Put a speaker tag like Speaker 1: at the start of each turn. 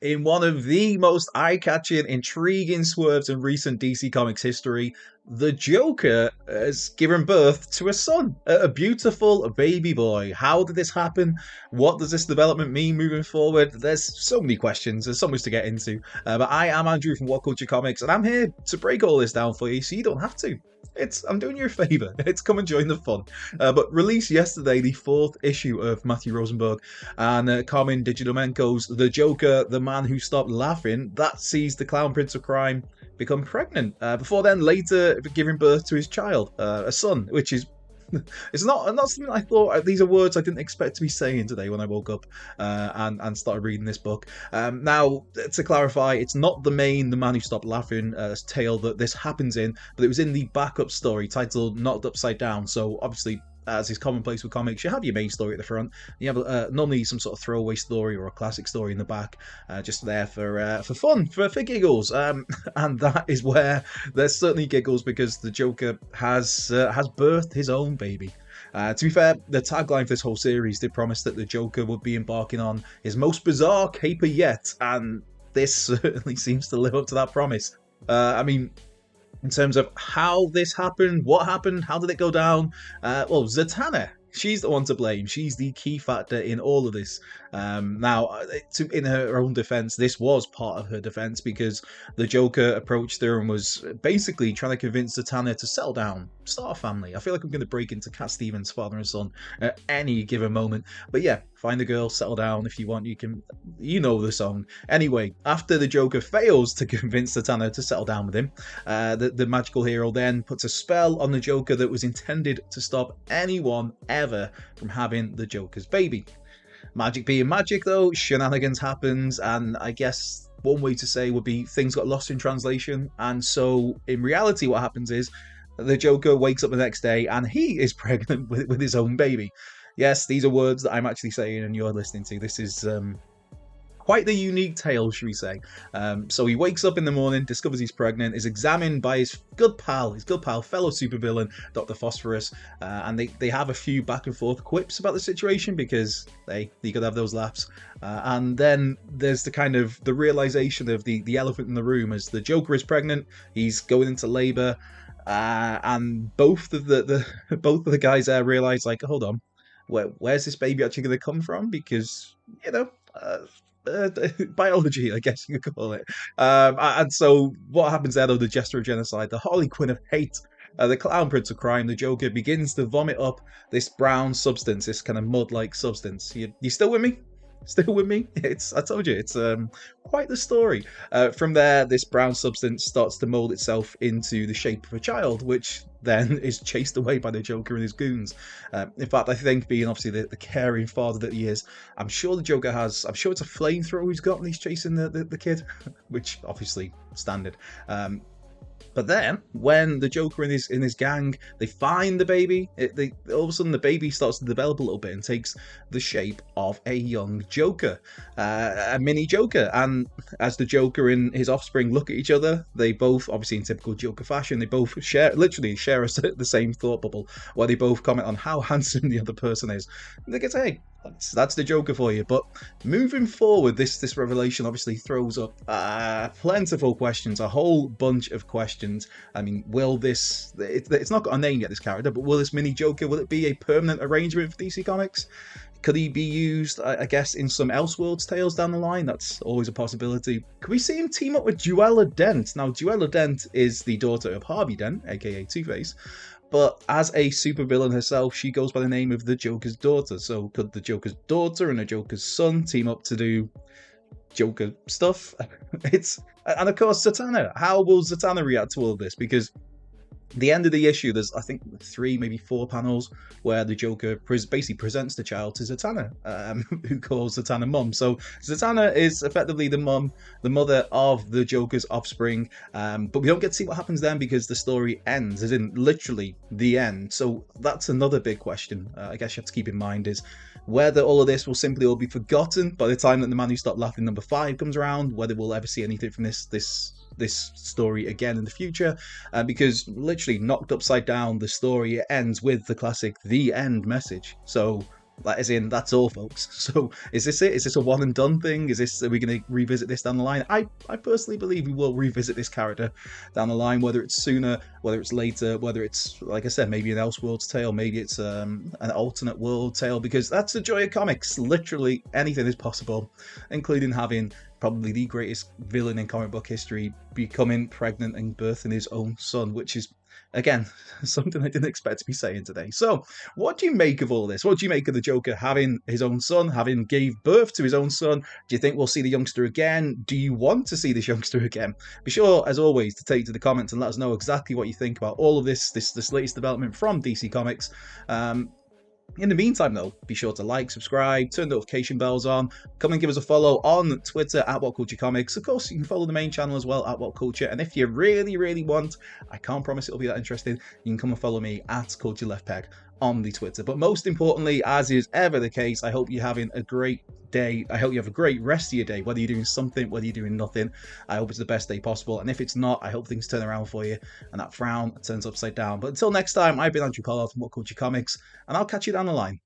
Speaker 1: In one of the most eye-catching, intriguing swerves in recent DC Comics history, the Joker has given birth to a son, a beautiful baby boy. How did this happen? What does this development mean moving forward? There's so many questions. There's so much to get into. But I am Andrew from What Culture Comics, and I'm here to break all this down for you, so you don't have to. I'm doing you a favour. It's come and join the fun. But released yesterday, the fourth issue of Matthew Rosenberg and Carmen Digidomenko's The Joker, the Man Who Stopped Laughing, that sees the Clown Prince of Crime become pregnant. Before then, later giving birth to his child, a son, which is it's not something I thought. These are words I didn't expect to be saying today when I woke up and started reading this book. Now, to clarify, it's not the Man Who Stopped Laughing tale that this happens in, but it was in the backup story titled Knocked Upside Down. So obviously, as is commonplace with comics, you have your main story at the front. You have normally some sort of throwaway story or a classic story in the back, just there for fun, for giggles. And that is where there's certainly giggles because the Joker has birthed his own baby. To be fair, the tagline for this whole series did promise that the Joker would be embarking on his most bizarre caper yet, and this certainly seems to live up to that promise. I mean, in terms of how this happened, what happened, how did it go down? Well, Zatanna, she's the one to blame. She's the key factor in all of this. Now, in her own defense, this was part of her defense because the Joker approached her and was basically trying to convince Zatanna to settle down, start a family. I feel like I'm going to break into Cat Stevens' father and son at any given moment. But yeah, find a girl, settle down if you want. You know the song. Anyway, after the Joker fails to convince Zatanna to settle down with him, the magical hero then puts a spell on the Joker that was intended to stop anyone ever from having the Joker's baby. Magic being magic, though, shenanigans happens, and I guess one way to say would be things got lost in translation. And so, in reality, what happens is the Joker wakes up the next day and he is pregnant with his own baby. Yes, these are words that I'm actually saying and you're listening to. This is quite the unique tale, should we say. So he wakes up in the morning, discovers he's pregnant, is examined by his good pal, fellow supervillain, Dr. Phosphorus, and they have a few back and forth quips about the situation because you could have those laughs. And then there's the realization of the elephant in the room as the Joker is pregnant, he's going into labor, and both of the guys there realize, like, hold on, where's this baby actually going to come from? Because, biology, I guess you could call it. And so what happens there, though, the Jester of Genocide, the Harley Quinn of hate, the Clown Prince of Crime, the Joker begins to vomit up this brown substance, this kind of mud-like substance. You still with me? Still with me? I told you, it's quite the story. From there, this brown substance starts to mold itself into the shape of a child, which then is chased away by the Joker and his goons. In fact, I think, being obviously the caring father that he is, I'm sure the Joker I'm sure it's a flamethrower he's got when he's chasing the kid, which obviously standard. But then, when the Joker and his gang, they find the baby, all of a sudden the baby starts to develop a little bit and takes the shape of a young Joker, a mini Joker. And as the Joker and his offspring look at each other, they both, obviously in typical Joker fashion, they both literally share the same thought bubble, where they both comment on how handsome the other person is. And they can say, hey, that's the Joker for you. But moving forward, this revelation obviously throws up plentiful questions, a whole bunch of questions. I mean, it's not got a name yet, this character, but will this mini Joker, will it be a permanent arrangement for DC Comics? Could he be used, I guess, in some Elseworlds tales down the line? That's always a possibility. Could we see him team up with Duella Dent? Now, Duella Dent is the daughter of Harvey Dent, aka Two-Face, but as a supervillain herself, she goes by the name of the Joker's daughter. So could the Joker's daughter and the Joker's son team up to do Joker stuff? And of course, Zatanna. How will Zatanna react to all of this? Because the end of the issue, there's, I think, 3, maybe 4 panels where the Joker basically presents the child to Zatanna, who calls Zatanna mum. So Zatanna is effectively the mother of the Joker's offspring, but we don't get to see what happens then because the story ends, as in literally the end. So that's another big question, I guess you have to keep in mind, is whether all of this will simply all be forgotten by the time that The Man Who Stopped Laughing number 5 comes around, whether we'll ever see anything from this story again in the future, because literally knocked upside down, the story ends with the classic "the end" message. So That is in, that's all, folks. So is this it? Is this a one and done thing? Are we going to revisit this down the line? I personally believe we will revisit this character down the line, whether it's sooner, whether it's later, whether it's, like I said, maybe an Elseworlds tale, maybe it's an alternate world tale, because that's the joy of comics. Literally anything is possible, including having probably the greatest villain in comic book history becoming pregnant and birthing his own son, which is, again, something I didn't expect to be saying today. So, what do you make of all this? What do you make of the Joker having his own son, having gave birth to his own son? Do you think we'll see the youngster again? Do you want to see this youngster again? Be sure, as always, to take to the comments and let us know exactly what you think about all of this latest development from DC Comics. In the meantime, though, be sure to like, subscribe, turn notification bells on, come and give us a follow on Twitter at What Culture Comics. Of course, you can follow the main channel as well at What Culture. And if you really, really want, I can't promise it'll be that interesting, you can come and follow me at Culture Left Peg on the Twitter. But most importantly, as is ever the case, I hope you're having a great day. I hope you have a great rest of your day, whether you're doing something, whether you're doing nothing. I hope it's the best day possible. And if it's not, I hope things turn around for you and that frown turns upside down. But until next time, I've been Andrew Pollard from What Culture Comics, and I'll catch you down the line.